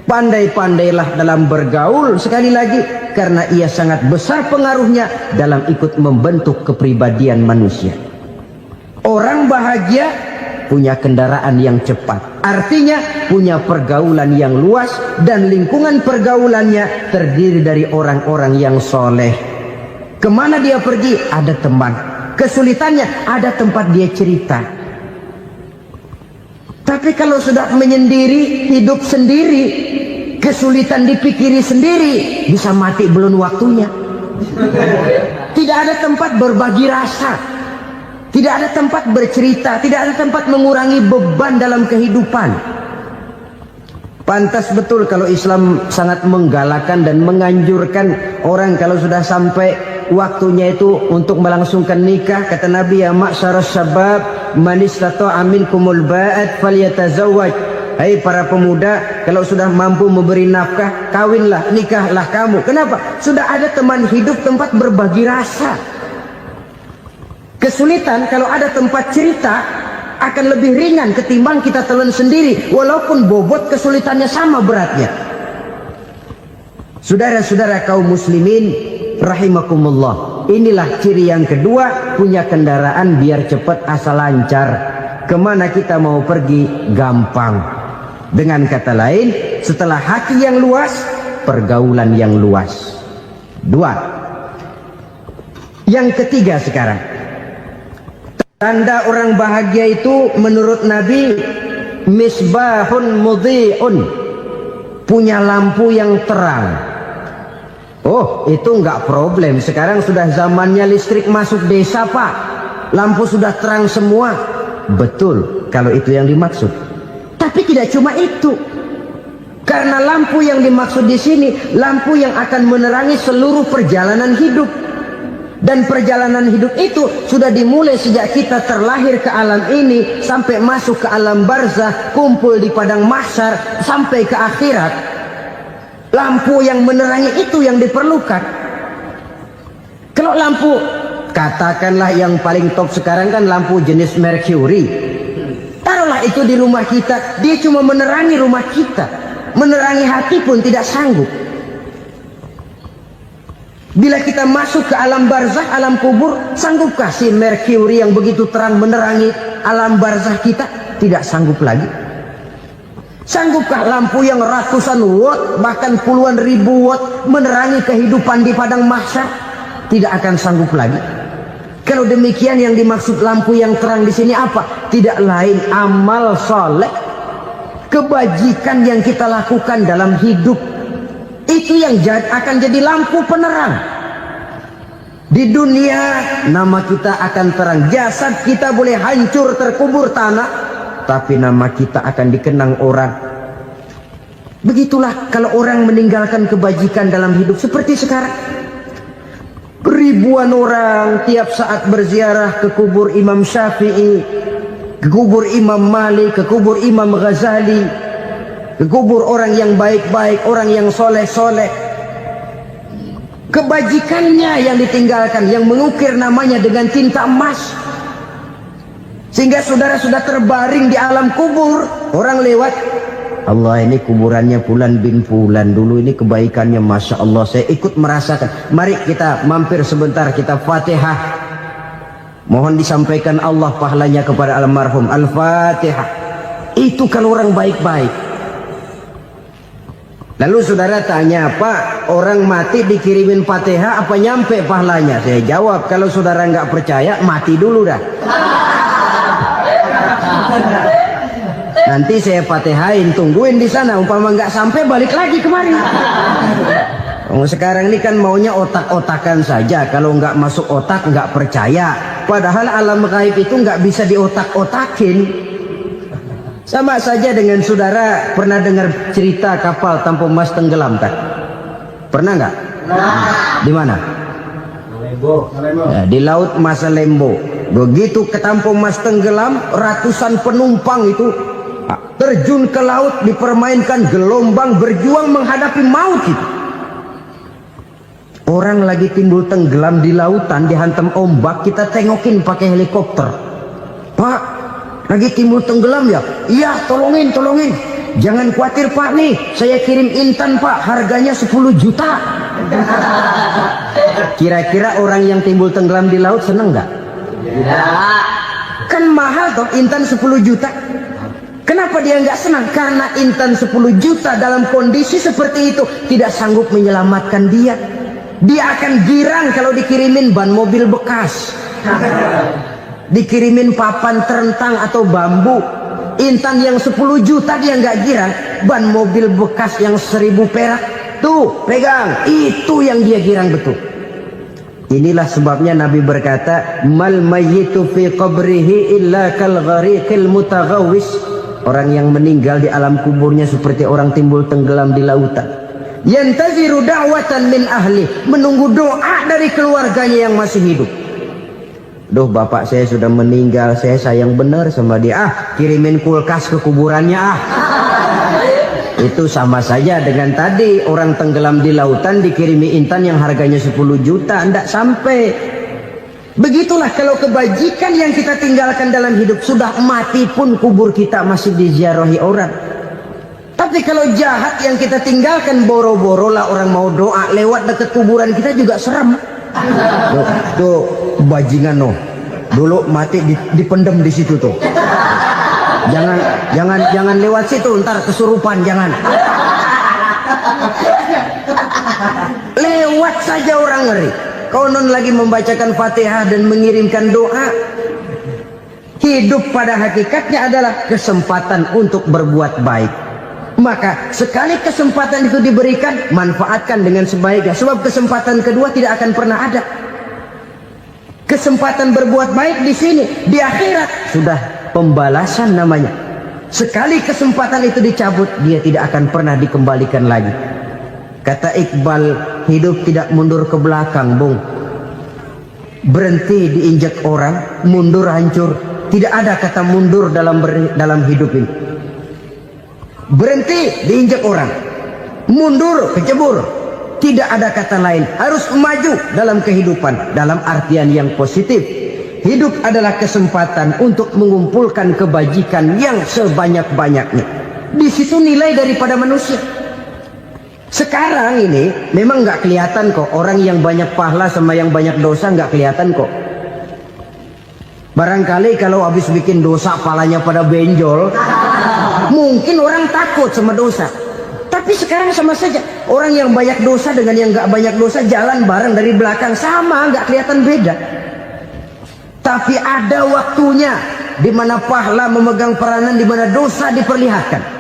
Pandai-pandailah dalam bergaul, sekali lagi, karena ia sangat besar pengaruhnya dalam ikut membentuk kepribadian manusia. Orang bahagia punya kendaraan yang cepat, artinya punya pergaulan yang luas, dan lingkungan pergaulannya terdiri dari orang-orang yang soleh. Kemana dia pergi, ada teman. Kesulitannya, ada tempat dia cerita. Tapi kalau sudah menyendiri, hidup sendiri, kesulitan dipikiri sendiri, bisa mati belum waktunya. Tidak ada tempat berbagi rasa, tidak ada tempat bercerita, tidak ada tempat mengurangi beban dalam kehidupan. Pantas betul kalau Islam sangat menggalakkan dan menganjurkan orang kalau sudah sampai waktunya itu untuk melangsungkan nikah. Kata Nabi, ya ma'syaras syabab man istata'a minkumul ba'at falyatazawwaj. Hai para pemuda, kalau sudah mampu memberi nafkah, kawinlah, nikahlah kamu. Kenapa? Sudah ada teman hidup, tempat berbagi rasa. Kesulitan kalau ada tempat cerita akan lebih ringan ketimbang kita telan sendiri, walaupun bobot kesulitannya sama beratnya. Saudara-saudara kaum muslimin rahimakumullah, inilah ciri yang kedua, punya kendaraan biar cepat asal lancar. Kemana kita mau pergi gampang. Dengan kata lain, setelah hati yang luas, pergaulan yang luas. Dua. Yang ketiga sekarang, tanda orang bahagia itu menurut Nabi, misbahun mudhi'un, punya lampu yang terang. Oh, itu enggak problem. Sekarang sudah zamannya listrik masuk desa, Pak. Lampu sudah terang semua. Betul, kalau itu yang dimaksud. Tapi tidak cuma itu. Karena lampu yang dimaksud di sini, lampu yang akan menerangi seluruh perjalanan hidup. Dan perjalanan hidup itu sudah dimulai sejak kita terlahir ke alam ini, sampai masuk ke alam barzah, kumpul di padang mahsyar, sampai ke akhirat. Lampu yang menerangi itu yang diperlukan. Kalau lampu, katakanlah yang paling top sekarang kan lampu jenis Mercury. Taruhlah itu di rumah kita, dia cuma menerangi rumah kita, menerangi hati pun tidak sanggup. Bila kita masuk ke alam barzah, alam kubur, sanggupkah si Mercury yang begitu terang menerangi alam barzah kita? Tidak sanggup lagi. Sanggupkah lampu yang ratusan watt, bahkan puluhan ribu watt menerangi kehidupan di padang mahsyar? Tidak akan sanggup lagi. Kalau demikian, yang dimaksud lampu yang terang di sini apa? Tidak lain amal soleh, kebajikan yang kita lakukan dalam hidup. Itu yang akan jadi lampu penerang. Di dunia nama kita akan terang. Jasad kita boleh hancur terkubur tanah, tapi nama kita akan dikenang orang. Begitulah kalau orang meninggalkan kebajikan dalam hidup seperti sekarang. Ribuan orang tiap saat berziarah ke kubur Imam Syafi'i, ke kubur Imam Malik, ke kubur Imam Ghazali, ke kubur orang yang baik-baik, orang yang soleh-soleh. Kebajikannya yang ditinggalkan, yang mengukir namanya dengan tinta emas. Sehingga saudara sudah terbaring di alam kubur, orang lewat, Allah, ini kuburannya Fulan bin Fulan, dulu ini kebaikannya Masya Allah, saya ikut merasakan. Mari kita mampir sebentar, kita Fatihah. Mohon disampaikan Allah pahalanya kepada almarhum. Al-Fatihah. Itu kalau orang baik-baik. Lalu saudara tanya, Pak, orang mati dikirimin Fatihah apa nyampe pahalanya? Saya jawab, kalau saudara nggak percaya, mati dulu dah. Nanti saya Fatihain, tungguin di sana. Umpama nggak sampai, balik lagi kemari. Sekarang ini kan maunya otak-otakan saja. Kalau nggak masuk otak, nggak percaya. Padahal alam gaib itu nggak bisa diotak-otakin. Sama saja dengan saudara pernah dengar cerita kapal Tampu Mas tenggelam kan? Pernah nggak? Di mana? Di Laut Masa Lembo. Begitu ketampung Mas tenggelam, ratusan penumpang itu terjun ke laut, dipermainkan gelombang, berjuang menghadapi maut itu. Orang lagi timbul tenggelam di lautan, dihantam ombak, kita tengokin pakai helikopter. Pak, lagi timbul tenggelam ya? Iya, tolongin. Jangan khawatir Pak, nih saya kirim intan Pak, harganya 10 juta. Kira-kira orang yang timbul tenggelam di laut seneng nggak? Tidak. Kan mahal toh intan 10 juta. Kenapa dia nggak senang? Karena intan 10 juta dalam kondisi seperti itu tidak sanggup menyelamatkan dia. Dia akan girang kalau dikirimin ban mobil bekas, dikirimin papan terentang atau bambu. Intan yang 10 juta dia nggak girang, ban mobil bekas yang 1000 perak tuh pegang, itu yang dia girang betul. Inilah sebabnya Nabi berkata, mal mayyitu fi qabrihi illa kal ghariqil mutaghawwis. Orang yang meninggal di alam kuburnya seperti orang timbul tenggelam di lautan. Yantaziru da'watan min ahli, menunggu doa dari keluarganya yang masih hidup. Duh, bapak saya sudah meninggal, saya sayang benar sama dia. Kirimin kulkas ke kuburannya Itu sama saja dengan tadi orang tenggelam di lautan dikirimi intan yang harganya 10 juta, tidak sampai. Begitulah kalau kebajikan yang kita tinggalkan dalam hidup, sudah mati pun kubur kita masih diziarahi orang. Tapi kalau jahat yang kita tinggalkan, boro-boro lah orang mau doa lewat dekat kuburan kita juga serem. Tuh bajingan dulu mati dipendem di situ tuh. Jangan lewat situ, ntar kesurupan, jangan. Lewat saja orang ngeri. Konon lagi membacakan Fatihah dan mengirimkan doa. Hidup pada hakikatnya adalah kesempatan untuk berbuat baik. Maka sekali kesempatan itu diberikan, manfaatkan dengan sebaiknya. Sebab kesempatan kedua tidak akan pernah ada. Kesempatan berbuat baik di sini, di akhirat sudah pembalasan namanya. Sekali kesempatan itu dicabut, dia tidak akan pernah dikembalikan lagi. Kata Iqbal, hidup tidak mundur ke belakang, Bung. Berhenti diinjak orang, mundur hancur. Tidak ada kata mundur dalam hidup ini. Berhenti diinjak orang, mundur kecebur. Tidak ada kata lain, harus maju dalam kehidupan dalam artian yang positif. Hidup adalah kesempatan untuk mengumpulkan kebajikan yang sebanyak-banyaknya. Di situ nilai daripada manusia. Sekarang ini memang nggak kelihatan kok, orang yang banyak pahala sama yang banyak dosa nggak kelihatan kok. Barangkali kalau habis bikin dosa palanya pada benjol, mungkin orang takut sama dosa. Tapi sekarang sama saja, orang yang banyak dosa dengan yang nggak banyak dosa jalan bareng dari belakang, sama, nggak kelihatan beda. Tapi ada waktunya di mana pahala memegang peranan, di mana dosa diperlihatkan.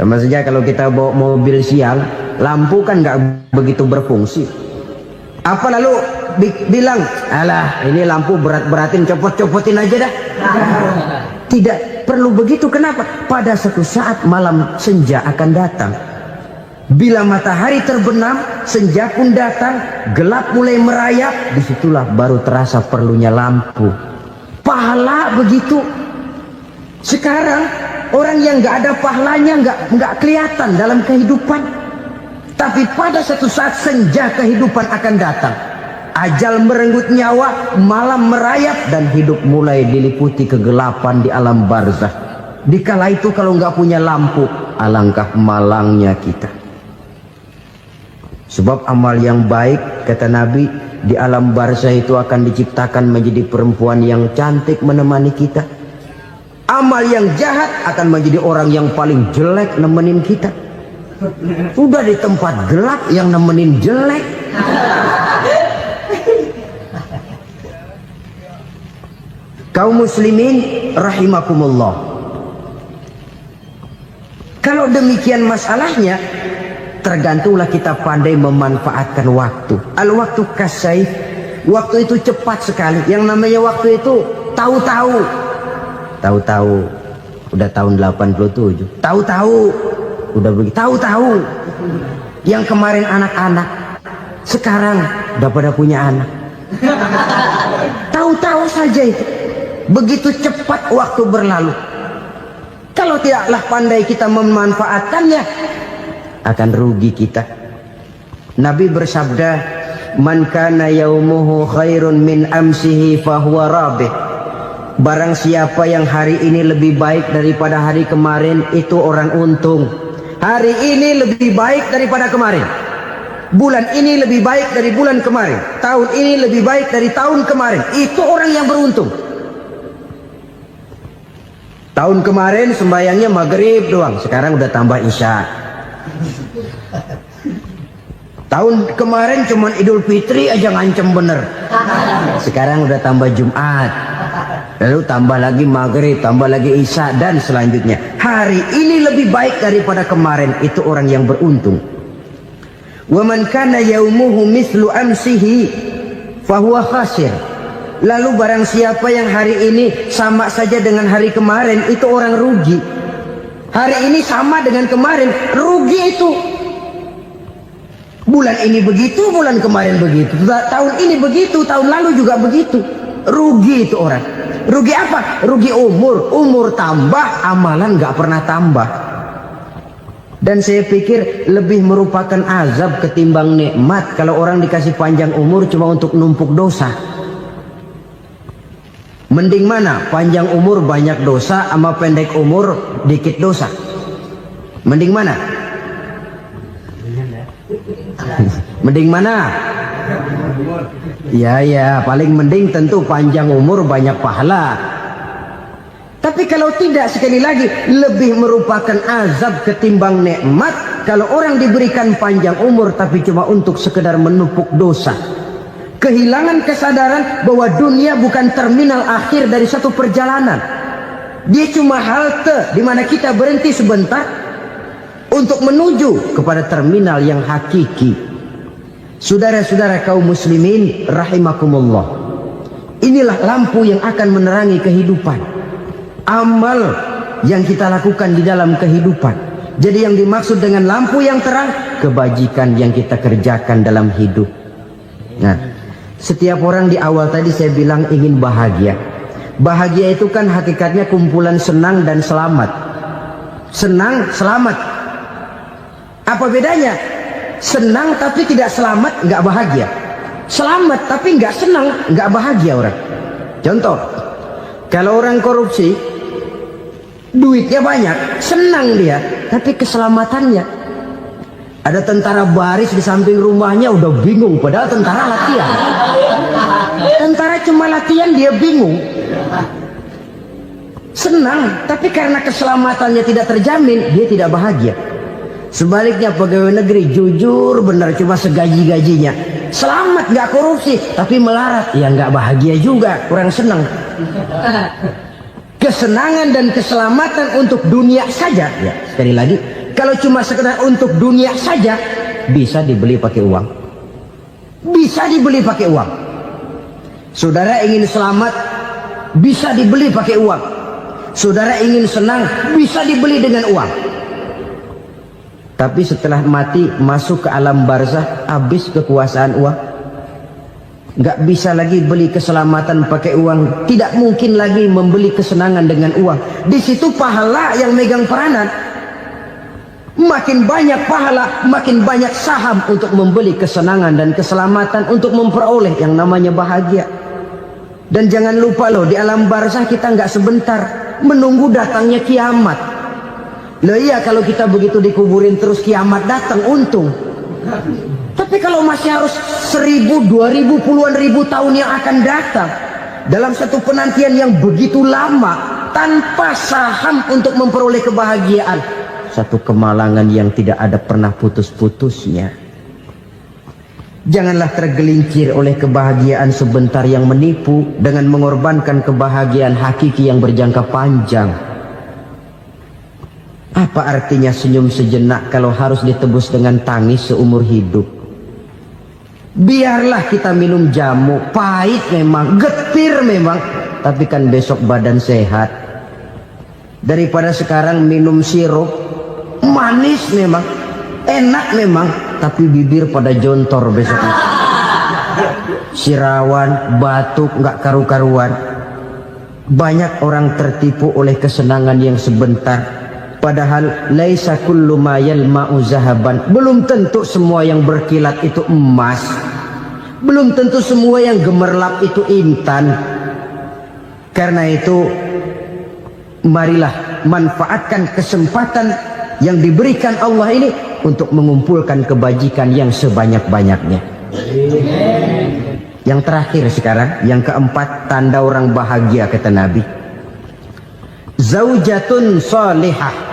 Sama saja kalau kita bawa mobil siang, lampu kan nggak begitu berfungsi. Apa lalu bilang, alah ini lampu berat-beratin, copot-copotin aja dah. Tidak perlu begitu. Kenapa? Pada suatu saat malam senja akan datang. Bila matahari terbenam, senja pun datang, gelap mulai merayap, disitulah baru terasa perlunya lampu. Pahala begitu. Sekarang orang yang nggak ada pahalanya nggak kelihatan dalam kehidupan. Tapi pada suatu saat senja kehidupan akan datang. Ajal merenggut nyawa, malam merayap, dan hidup mulai diliputi kegelapan di alam barzah. Dikala itu kalau nggak punya lampu, alangkah malangnya kita. Sebab amal yang baik, kata Nabi, di alam barzah itu akan diciptakan menjadi perempuan yang cantik menemani kita. Amal yang jahat akan menjadi orang yang paling jelek nemenin kita. Udah di tempat gelap yang nemenin jelek. Kaum muslimin rahimakumullah. Kalau demikian masalahnya, tergantunglah kita pandai memanfaatkan waktu. Al-waktu kasayf. Waktu itu cepat sekali. Yang namanya waktu itu tahu-tahu. Tahu-tahu. Udah tahun 87. Tahu-tahu. Udah begitu. Tahu-tahu. Yang kemarin anak-anak, sekarang udah pada punya anak. Tahu-tahu saja itu. Begitu cepat waktu berlalu. Kalau tidaklah pandai kita memanfaatkannya, akan rugi kita. Nabi bersabda, "Man kana yaumuhu khairun min amsihi fahuwa rabih." Barang siapa yang hari ini lebih baik daripada hari kemarin, itu orang untung. Hari ini lebih baik daripada kemarin. Bulan ini lebih baik dari bulan kemarin. Tahun ini lebih baik dari tahun kemarin. Itu orang yang beruntung. Tahun kemarin sembayangnya maghrib doang, sekarang udah tambah isya. Tahun kemarin cuman Idul Fitri aja ngancem bener, sekarang udah tambah Jumat, lalu tambah lagi maghrib, tambah lagi isya, dan selanjutnya. Hari ini lebih baik daripada kemarin, itu orang yang beruntung. Wa man kana yaumuhu mislu amsihi fahuwa khasir. Lalu barang siapa yang hari ini sama saja dengan hari kemarin, itu orang rugi. Hari ini sama dengan kemarin, rugi itu. Bulan ini begitu, bulan kemarin begitu, tahun ini begitu, tahun lalu juga begitu. Rugi itu orang. Rugi apa? Rugi umur. Umur tambah, amalan gak pernah tambah. Dan saya pikir lebih merupakan azab ketimbang nikmat kalau orang dikasih panjang umur cuma untuk numpuk dosa. Mending mana? Panjang umur banyak dosa sama pendek umur dikit dosa? Mending mana? Mending mana? Ya, paling mending tentu panjang umur banyak pahala. Tapi kalau tidak, sekali lagi, lebih merupakan azab ketimbang nikmat kalau orang diberikan panjang umur tapi cuma untuk sekedar menumpuk dosa. Kehilangan kesadaran bahwa dunia bukan terminal akhir dari satu perjalanan. Dia cuma halte di mana kita berhenti sebentar untuk menuju kepada terminal yang hakiki. Saudara-saudara kaum muslimin rahimakumullah, inilah lampu yang akan menerangi kehidupan, amal yang kita lakukan di dalam kehidupan. Jadi yang dimaksud dengan lampu yang terang, kebajikan yang kita kerjakan dalam hidup. Nah, setiap orang di awal tadi saya bilang ingin bahagia. Bahagia itu kan hakikatnya kumpulan senang dan selamat. Senang, selamat. Apa bedanya? Senang tapi tidak selamat, nggak bahagia. Selamat tapi nggak senang, nggak bahagia orang. Contoh, kalau orang korupsi, duitnya banyak, senang dia, tapi keselamatannya. Ada tentara baris di samping rumahnya udah bingung, padahal tentara latihan. Tentara cuma latihan, dia bingung. Senang, tapi karena keselamatannya tidak terjamin, dia tidak bahagia. Sebaliknya pegawai negeri jujur benar cuma segaji-gajinya, selamat nggak korupsi tapi melarat, ya nggak bahagia juga, kurang senang. Kesenangan dan keselamatan untuk dunia saja, ya sekali lagi, kalau cuma sekedar untuk dunia saja bisa dibeli pakai uang, bisa dibeli pakai uang. Saudara ingin selamat bisa dibeli pakai uang, saudara ingin senang bisa dibeli dengan uang. Tapi setelah mati masuk ke alam barzah, habis kekuasaan uang. Nggak bisa lagi beli keselamatan pakai uang, tidak mungkin lagi membeli kesenangan dengan uang. Di situ pahala yang megang peranan. Makin banyak pahala, makin banyak saham untuk membeli kesenangan dan keselamatan, untuk memperoleh yang namanya bahagia. Dan jangan lupa loh, di alam barzah kita nggak sebentar, menunggu datangnya kiamat. Loh iya, kalau kita begitu dikuburin terus kiamat datang, untung. Tapi kalau masih harus 1000, 2000, puluhan ribu tahun yang akan datang, dalam satu penantian yang begitu lama, tanpa saham untuk memperoleh kebahagiaan, satu kemalangan yang tidak ada pernah putus-putusnya. Janganlah tergelincir oleh kebahagiaan sebentar yang menipu dengan mengorbankan kebahagiaan hakiki yang berjangka panjang. Apa artinya senyum sejenak kalau harus ditebus dengan tangis seumur hidup? Biarlah kita minum jamu, pahit memang, getir memang, tapi kan besok badan sehat. Daripada sekarang minum sirup, manis memang, enak memang, tapi bibir pada jontor besoknya. sirawan, batuk, nggak karu-karuan. Banyak orang tertipu oleh kesenangan yang sebentar. Padahal laisa kullu ma yalma'u zahaban. Belum tentu semua yang berkilat itu emas. Belum tentu semua yang gemerlap itu intan. Karena itu marilah manfaatkan kesempatan yang diberikan Allah ini untuk mengumpulkan kebajikan yang sebanyak-banyaknya. Yang terakhir sekarang, yang keempat, tanda orang bahagia kata Nabi. Zaujatun salihah.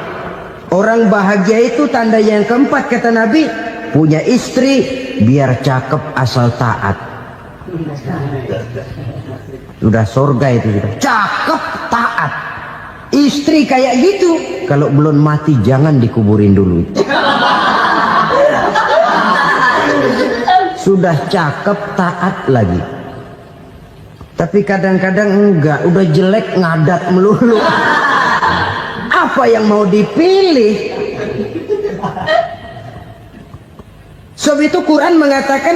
Orang bahagia itu tanda yang keempat kata Nabi, punya istri biar cakep asal taat. Sudah surga itu sudah. Cakep taat. Istri kayak gitu, kalau belum mati jangan dikuburin dulu. Sudah cakep taat lagi. Tapi kadang-kadang enggak, udah jelek ngadat melulu. Apa yang mau dipilih? Sebab itu Quran mengatakan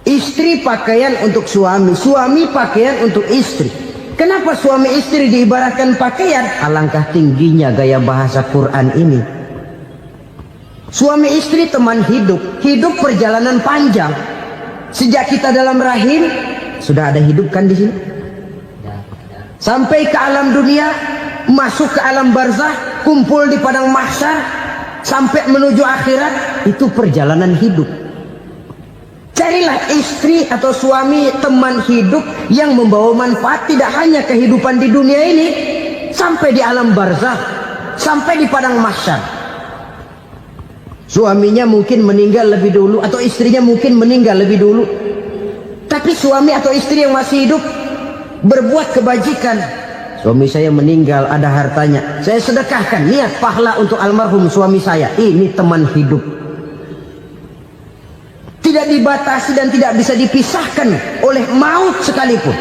istri pakaian untuk suami, suami pakaian untuk istri. Kenapa suami istri diibaratkan pakaian? Alangkah tingginya gaya bahasa Quran ini. Suami istri teman hidup, hidup perjalanan panjang. Sejak kita dalam rahim sudah ada hidup kan di sini. Sampai ke alam dunia, masuk ke alam barzah, kumpul di padang mahsyar, sampai menuju akhirat, itu perjalanan hidup. Carilah istri atau suami teman hidup yang membawa manfaat tidak hanya kehidupan di dunia ini, sampai di alam barzah, sampai di padang mahsyar. Suaminya mungkin meninggal lebih dulu atau istrinya mungkin meninggal lebih dulu. Tapi suami atau istri yang masih hidup berbuat kebajikan. Suami saya meninggal, ada hartanya, saya sedekahkan, niat pahala untuk almarhum suami saya. Ini teman hidup. Tidak dibatasi dan tidak bisa dipisahkan oleh maut sekalipun.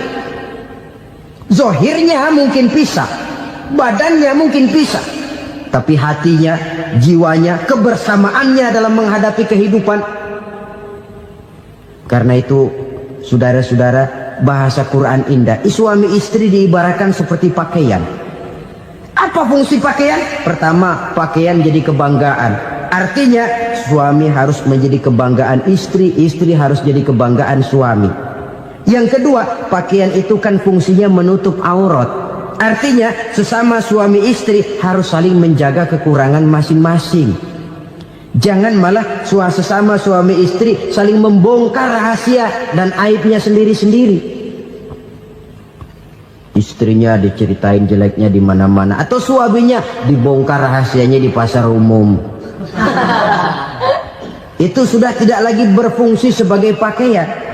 Zohirnya mungkin pisah, badannya mungkin pisah, tapi hatinya, jiwanya, kebersamaannya dalam menghadapi kehidupan. Karena itu, saudara-saudara, bahasa Quran indah. Suami istri diibaratkan seperti pakaian. Apa fungsi pakaian? Pertama, pakaian jadi kebanggaan. Artinya, suami harus menjadi kebanggaan istri, istri harus jadi kebanggaan suami. Yang kedua, pakaian itu kan fungsinya menutup aurat. Artinya, sesama suami istri harus saling menjaga kekurangan masing-masing. Jangan malah sesama suami istri saling membongkar rahasia dan aibnya sendiri-sendiri. Istrinya diceritain jeleknya di mana-mana, atau suaminya dibongkar rahasianya di pasar umum. Itu sudah tidak lagi berfungsi sebagai pakaian.